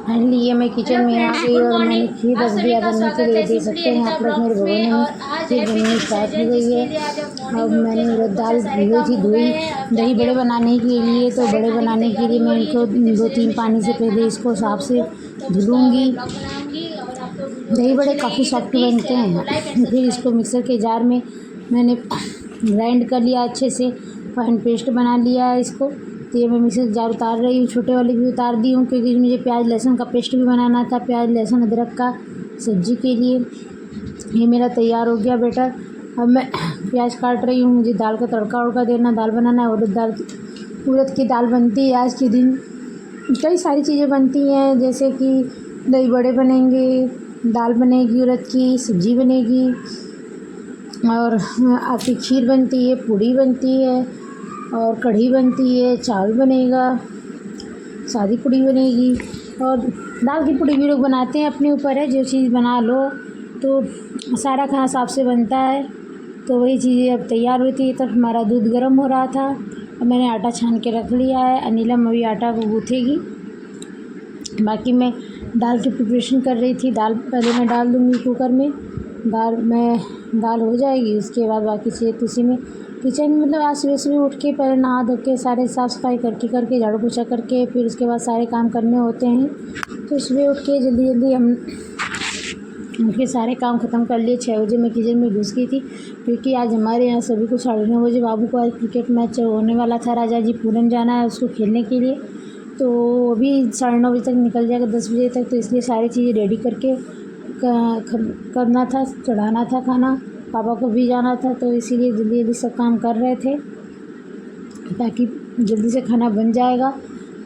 Finally ये मैं kitchen में आ गई और मैंने खीर रख दिया बनने के लिए। देख सकते हैं आप लोग मेरे भगोने में खीर बननी स्टार्ट हो गई है। अब मैंने उड़द दाल भिगोई थी धोई दही बड़े बनाने के लिए। तो बड़े बनाने के लिए मैं इनको 2-3 पानी से पहले इसको साफ से धुलूँगी। दही बड़े काफ़ी सॉफ्ट बनते हैं। फिर इसको मिक्सर के जार में मैंने ग्राइंड कर लिया, अच्छे से फाइन पेस्ट बना लिया है इसको। तो ये मैं मिक्सर जार उतार रही हूँ, छोटे वाले भी उतार दी हूँ क्योंकि मुझे प्याज लहसुन का पेस्ट भी बनाना था, प्याज लहसुन अदरक का सब्जी के लिए। ये मेरा तैयार हो गया बेटर। अब मैं प्याज काट रही हूँ, मुझे दाल का तड़का उड़का देना, दाल बनाना है। उड़द की दाल बनती है आज के दिन। कई सारी चीज़ें बनती हैं जैसे कि दही बड़े बनेंगे, दाल बनेगी, उड़द की सब्जी बनेगी और आपकी खीर बनती है, पूड़ी बनती है और कढ़ी बनती है, चावल बनेगा, सादी पूड़ी बनेगी और दाल की पूड़ी भी लोग बनाते हैं, अपने ऊपर है, जो चीज़ बना लो। तो सारा खाना साफ से बनता है। तो वही चीज़ें अब तैयार हुई थी। तब हमारा दूध गर्म हो रहा था और मैंने आटा छान के रख लिया है। अनिलम अभी आटा को गूँथेगी, बाकी मैं दाल की प्रिपरेशन कर रही थी। दाल पहले मैं डाल दूँगी कुकर में, दाल हो जाएगी, उसके बाद बाकी चीज़ें तो उसी में किचन में मतलब आज सुबह उठ के पहले नहा धो के सारे साफ़ सफाई करके झाड़ू पोछा करके फिर उसके बाद सारे काम करने होते हैं। तो सुबह उठ के जल्दी हम उनके सारे काम ख़त्म कर लिए। 6 बजे मैं किचन में घुस गई थी क्योंकि आज हमारे यहाँ सभी को 9:30 बजे बाबू को आज क्रिकेट मैच होने वाला था, राजा जी पूरन जाना है उसको खेलने के लिए। तो अभी 9:30 बजे तक निकल जाएगा, 10 बजे तक। तो इसलिए सारी चीज़ें रेडी करके करना था, चढ़ाना था खाना, पापा को भी जाना था। तो इसीलिए जल्दी सब काम कर रहे थे ताकि जल्दी से खाना बन जाएगा।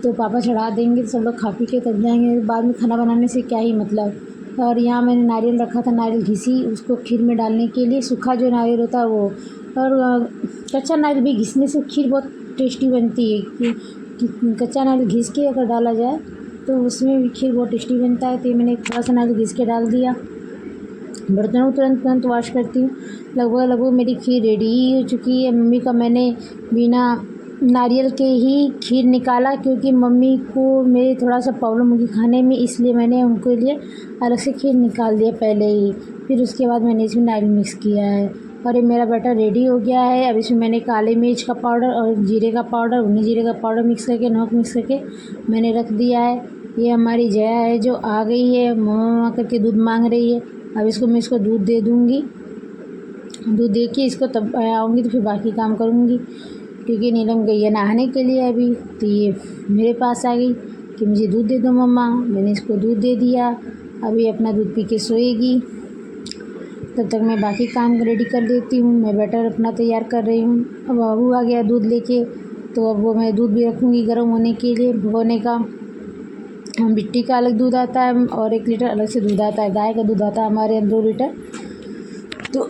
तो पापा चढ़ा देंगे तो सब लोग खा पी के तब जाएंगे। बाद में खाना बनाने से क्या ही मतलब। और यहाँ मैंने नारियल रखा था, नारियल घिसी उसको खीर में डालने के लिए। सूखा जो नारियल होता है वो, और कच्चा नारियल भी घिसने से खीर बहुत टेस्टी बनती है कि कच्चा नारियल घिस के अगर डाला जाए तो उसमें भी खीर बहुत टेस्टी बनता है। तो मैंने थोड़ा सा नारियल घिस के डाल दिया। बर्तनों तुरंत वॉश करती हूँ। लगभग मेरी खीर रेडी ही हो चुकी है। मम्मी का मैंने बिना नारियल के ही खीर निकाला क्योंकि मम्मी को मेरी थोड़ा सा प्रॉब्लम होगी खाने में, इसलिए मैंने उनके लिए अलग से खीर निकाल दिया पहले ही। फिर उसके बाद मैंने इसमें नारियल मिक्स किया है और ये मेरा बैटर रेडी हो गया है। अब इसमें मैंने काली मिर्च का पाउडर और जीरे का पाउडर, भुने जीरे का पाउडर मिक्स करके, नमक मिक्स करके मैंने रख दिया है। ये हमारी जया है जो आ गई है, मम्मा करके दूध मांग रही है। अब मैं इसको दूध दे दूँगी। दूध दे के इसको तब आऊँगी तो फिर बाकी काम करूँगी क्योंकि नीलम गई है नहाने के लिए अभी। तो ये मेरे पास आ गई कि मुझे दूध दे दो मम्मा। मैंने इसको दूध दे दिया। अभी अपना दूध पी के सोएगी, तब तक मैं बाकी काम रेडी कर देती हूँ। मैं बैटर अपना तैयार कर रही हूँ। अब बाबू आ गया दूध लेके, तो अब वो मैं दूध भी रखूँगी गर्म होने के लिए, भिगोने का। मिट्टी का अलग दूध आता है और 1 लीटर अलग से दूध आता है, गाय का दूध आता है हमारे यहाँ 2 लीटर। तो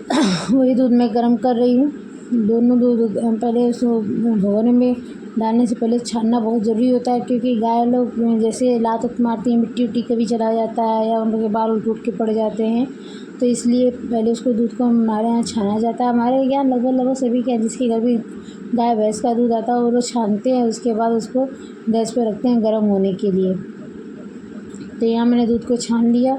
वही दूध मैं गर्म कर रही हूँ। दोनों दूध पहले उसको भगोने में डालने से पहले छानना बहुत ज़रूरी होता है क्योंकि गाय लोग जैसे लात मारती हैं, मिट्टी उट्टी कभी चला जाता है या उन लोग के बाल टूट के पड़ जाते हैं। तो इसलिए पहले उसको दूध को हमारे यहाँ छाना जाता है। हमारे यहाँ लगभग सभी के जिसके घर भी गाय भैंस का दूध आता है वो लोग छानते हैं, उसके बाद उसको गैस पर रखते हैं गर्म होने के लिए। तो यहाँ मैंने दूध को छान लिया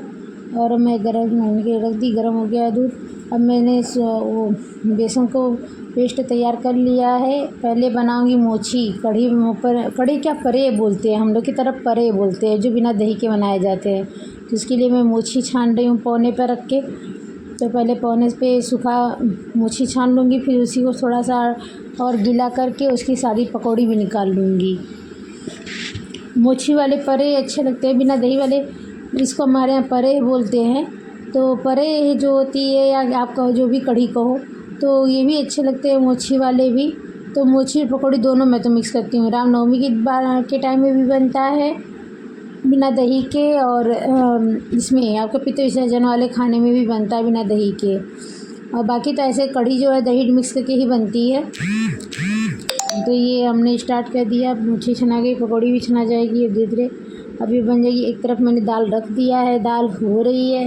और मैं गर्म होने के रख दी, गर्म हो गया है दूध। अब मैंने वो बेसन को पेस्ट तैयार कर लिया है। पहले बनाऊंगी मोची, कढ़ी क्या परे बोलते हैं, हम लोग की तरफ परे बोलते हैं, जो बिना दही के बनाए जाते हैं। तो इसके लिए मैं मोची छान रही हूँ पौने पर रख के। तो पहले पौने पे सूखा मोची छान लूँगी, फिर उसी को थोड़ा सा और गीला करके उसकी सारी पकौड़ी भी निकाल लूँगी। मोची वाले परे अच्छे लगते हैं, बिना दही वाले इसको हमारे यहाँ परे बोलते हैं। तो परे जो होती है या आप कहो जो भी कढ़ी कहो, तो ये भी अच्छे लगते हैं मोची वाले भी। तो मोची और पकौड़ी दोनों मैं तो मिक्स करती हूँ। रामनवमी के टाइम में भी बनता है बिना दही के, और इसमें आपका पितृ विसर्जन वाले खाने में भी बनता है बिना दही के। और बाकी तो ऐसे कढ़ी जो है दही मिक्स करके ही बनती है। तो ये हमने स्टार्ट कर दिया। मोची छना गई, पकौड़ी भी छना जाएगी अब धीरे धीरे। अभी बन जाएगी। एक तरफ मैंने दाल रख दिया है, दाल हो रही है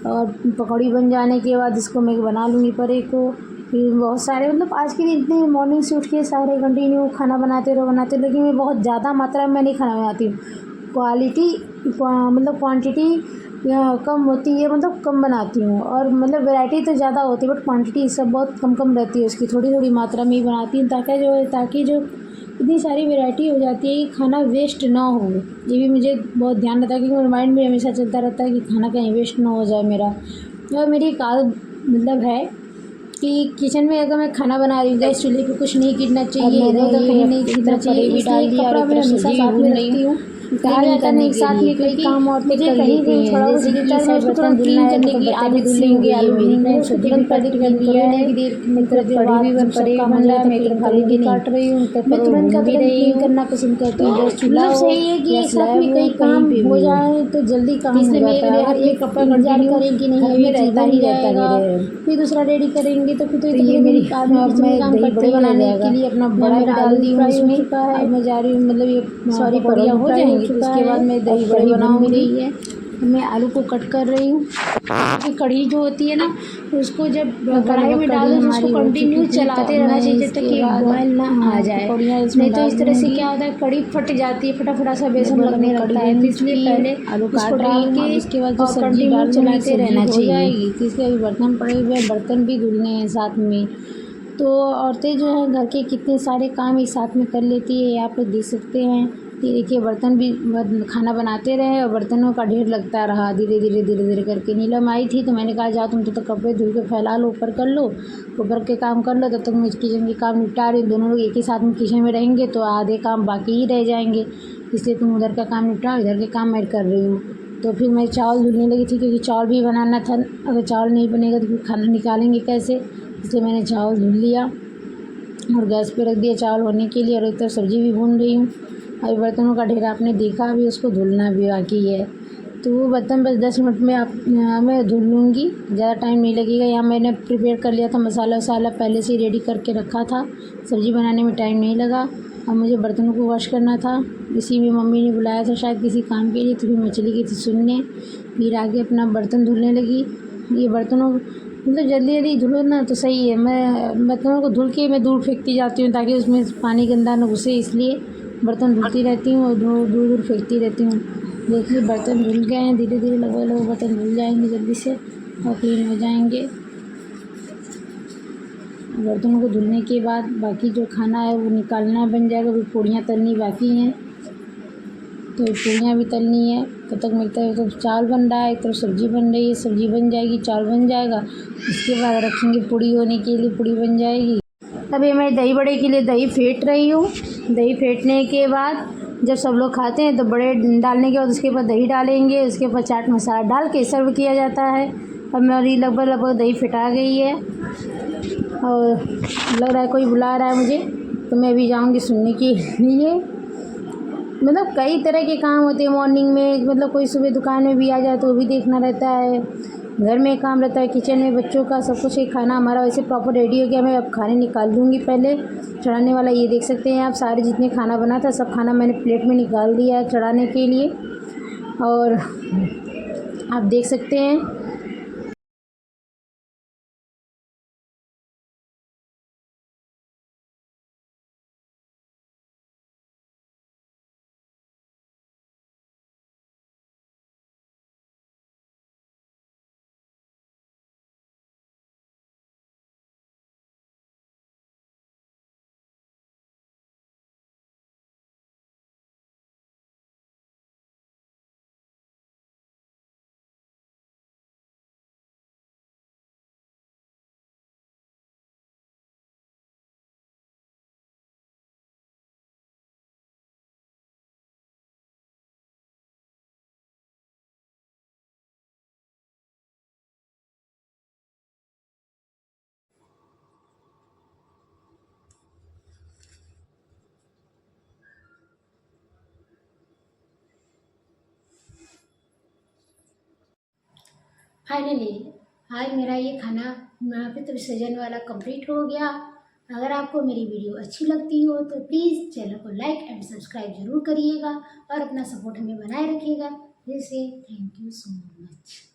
और पकौड़ी बन जाने के बाद इसको मैं बना लूँगी परे को। फिर बहुत सारे मतलब आज के दिन इतने मॉर्निंग से उठ के सारे कंटिन्यू खाना बनाते रहो, लेकिन मैं बहुत ज़्यादा मात्रा में मैं नहीं खाना बनाती हूँ। क्वालिटी मतलब क्वांटिटी कम होती है, मतलब कम बनाती हूँ, और मतलब वैरायटी तो ज़्यादा होती है बट क्वांटिटी सब बहुत कम कम रहती है उसकी, थोड़ी थोड़ी मात्रा में ही बनाती हूँ ताकि जो इतनी सारी वैरायटी हो जाती है कि खाना वेस्ट ना हो। ये भी मुझे बहुत ध्यान रहता है क्योंकि मेरे माइंड में हमेशा चलता रहता है कि खाना कहीं वेस्ट ना हो जाए मेरा। और मेरी एक आदत मतलब है कि किचन में अगर मैं खाना बना रही हूँ गैस चूल्हे पे कुछ नहीं गिरना चाहिए, इधर उधर कहीं नहीं गिरना चाहिए, इसलिए कपड़ा मैं हमेशा साथ में रखती हूँ। कहा जाता नहीं साथ में कई काम औरतें कर लेती हैं, थोड़ा कुछ गिरता है मैं उसको तुरंत क्लीन करने की आदत सी हो गई है मेरी, मतलब उसको तुरंत पहले क्लीन कर लेने की देर देर बाद जब सब काम हो जाए तो फिर करूँगी नहीं। मैं तुरंत का तुरंत क्लीन करना पसंद करती हूँ, गैस चूल्हा हो सही है कि एक साथ में कई काम हो जाए तो जल्दी काम हो जाता है। अगर एक इंतजार करें कि नहीं अभी चीज़ बन जाएगा फिर दूसरा रेडी करेंगे तो फिर तो ये मेरी आदमी किचन काम करते ही बनाने के लिए अपना बड़ा भी डाल दी हूँ इसमें। अब मैं जा रही हूँ मतलब ये सॉरी पकौड़ियाँ हो जाएंगी तो उसके बाद मैं दही बड़े बनाऊँगी। मैं आलू को कट कर रही हूँ क्योंकि कढ़ी जो होती है ना उसको जब कढ़ाई में डालो तो उसको कंटिन्यू चलाते रहना चाहिए जब तक कि बॉयल ना आ जाए, नहीं तो इस तरह से क्या होता है कढ़ी फट जाती है, फटाफटा सा बेसन लगने लगता है, तो इसलिए पहले उसको डाल के उसके बाद जो सब्जी चलाते रहना चाहिए। इसलिए अभी बर्तन पड़े हुए हैं, बर्तन भी धुलने हैं साथ में। तो औरतें जो है घर के कितने सारे काम एक साथ में कर लेती है, आप लोग देख सकते हैं। ये देखिए बर्तन भी खाना बनाते रहे और बर्तनों का ढेर लगता रहा, धीरे धीरे करके। नीलम आई थी तो मैंने कहा जाओ तुम तो कपड़े धुल के फैला लो, ऊपर कर लो, ऊपर के काम कर लो, तब तक मैं किचन के काम निपटा रही हूँ। दोनों लोग एक ही साथ में किचन में रहेंगे तो आधे काम बाकी ही रह जाएंगे, इसलिए तुम उधर का काम निपटाओ, इधर के काम मैं कर रही हूँ। तो फिर मैं चावल धुलने लगी थी क्योंकि चावल भी बनाना था, अगर चावल नहीं बनेगा तो फिर खाना निकालेंगे कैसे, इसलिए मैंने चावल धुल लिया और गैस पे रख दिया चावल होने के लिए, और एक तरफ सब्ज़ी भी भून रही हूँ। अभी बर्तनों का ढेर आपने देखा, अभी उसको धुलना भी बाकी है, तो वो बर्तन बस 10 मिनट में मैं धुल लूँगी, ज़्यादा टाइम नहीं लगेगा। यहाँ मैंने प्रिपेयर कर लिया था, मसाला वसाला पहले से ही रेडी करके रखा था, सब्ज़ी बनाने में टाइम नहीं लगा। अब मुझे बर्तनों को वॉश करना था, इसी में मम्मी ने बुलाया था शायद किसी काम के लिए, तो फिर मैं चली गई थी सुनने, फिर आगे अपना बर्तन धुलने लगी। ये बर्तनों मतलब जल्दी जल्दी धुलो ना तो सही है, मैं बर्तनों को धुल के मैं दूर फेंकती जाती हूँ ताकि उसमें पानी गंदा न घुसे, इसलिए बर्तन धुलती रहती हूँ और दूर दूर फेंकती रहती हूँ। देखिए बर्तन धुल गए हैं, धीरे धीरे लगभग बर्तन धुल जाएंगे जल्दी से और क्लीन हो जाएंगे। बर्तनों को धुलने के बाद बाकी जो खाना है वो निकालना बन जाएगा, फिर पूड़ियाँ तलनी बाकी हैं, तो पूड़ियाँ भी तलनी है। तब तक मेरी तरफ तो चावल बन रहा है, एक तरफ सब्ज़ी बन रही है, सब्ज़ी बन जाएगी चावल बन जाएगा, उसके बाद रखेंगे पूड़ी होने के लिए, पूड़ी बन जाएगी। तभी मैं दही बड़े के लिए दही फेंट रही हूँ। दही फेंटने के बाद जब सब लोग खाते हैं तो बड़े डालने के बाद उसके ऊपर दही डालेंगे, उसके ऊपर चाट मसाला डाल के सर्व किया जाता है। अब मेरी लगभग दही फेंटा गई है और लग रहा है कोई बुला रहा है मुझे, तो मैं भी जाऊँगी सुनने के लिए। मतलब कई तरह के काम होते हैं मॉर्निंग में, मतलब कोई सुबह दुकान में भी आ जाए तो वो भी देखना रहता है, घर में काम रहता है, किचन में बच्चों का सब कुछ। एक खाना हमारा वैसे प्रॉपर रेडी हो गया, मैं अब खाने निकाल दूँगी। पहले चढ़ाने वाला ये देख सकते हैं आप, सारे जितने खाना बना था सब खाना मैंने प्लेट में निकाल दिया है चढ़ाने के लिए, और आप देख सकते हैं। फाइनली आज मेरा ये खाना यहाँ पे तो विसर्जन वाला कंप्लीट हो गया। अगर आपको मेरी वीडियो अच्छी लगती हो तो प्लीज़ चैनल को लाइक एंड सब्सक्राइब ज़रूर करिएगा और अपना सपोर्ट हमें बनाए रखिएगा। जैसे थैंक यू सो मच।